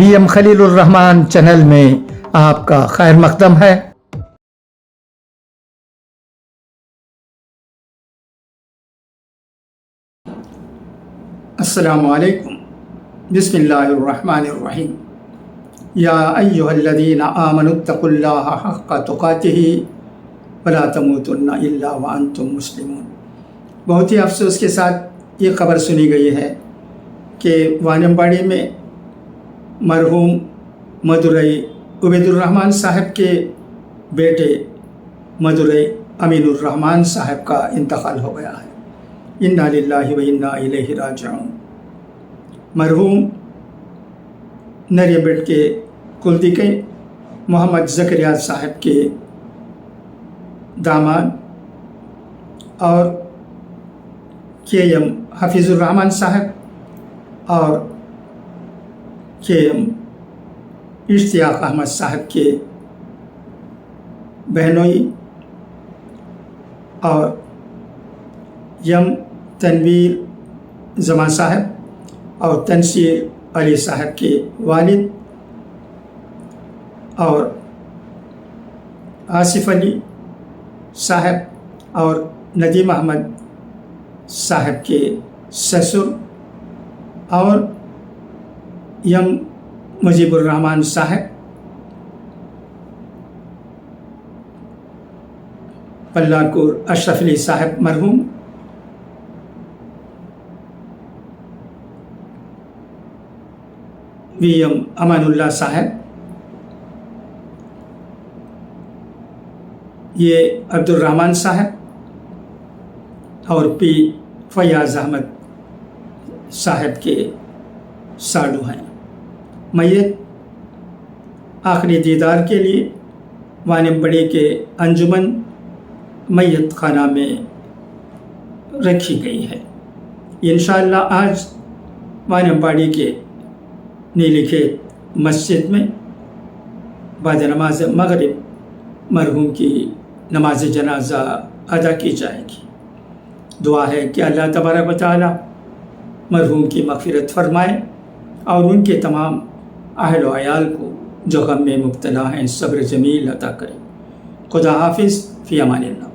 VM خلیل الرحمان channel میں آپ کا خیر مقدم ہے۔ السلام علیکم، بسم اللہ الرحمن الرحیم۔ یا ایھا الذین آمنوا اتقوا اللہ حق تقاتہ ولا تموتن الا وانتم مسلمون۔ بہت ہی افسوس کے ساتھ یہ خبر سنی گئی ہے کہ وانمباڑی میں مرحوم مدورئی عبید الرحمان صاحب کے بیٹے مدورئی امین الرحمان صاحب کا انتقال ہو گیا ہے۔ انا للہ و انا الیہ راجعون۔ مرحوم نریبٹ کے کلدیکے محمد زکریا صاحب کے داماد اور کے حفیظ الرحمان صاحب اور کے اشتیاق احمد صاحب کے بہنوئی اور تنویر زمان صاحب اور تنصیر علی صاحب کے والد اور آصف علی صاحب اور ندیم احمد صاحب کے سسر اور مجیب الرحمان صاحب، پلارکور اشرف علی صاحب مرحوم، VM امان اللہ صاحب، یہ عبد الرحمان صاحب اور P فیاض احمد صاحب کے ساڈو ہیں۔ میت آخری دیدار کے لیے وانمبڑی کے انجمن میت خانہ میں رکھی گئی ہے۔ انشاءاللہ آج وانمباڑی کے نیلی کھیت مسجد میں بعد نماز مغرب مرحوم کی نماز جنازہ ادا کی جائے گی۔ دعا ہے کہ اللہ تبارک و تعالی مرحوم کی مغفرت فرمائے اور ان کے تمام اہل و عیال کو جو غم میں مبتلا ہیں صبر جمیل عطا کرے۔ خدا حافظ، فی امان اللہ۔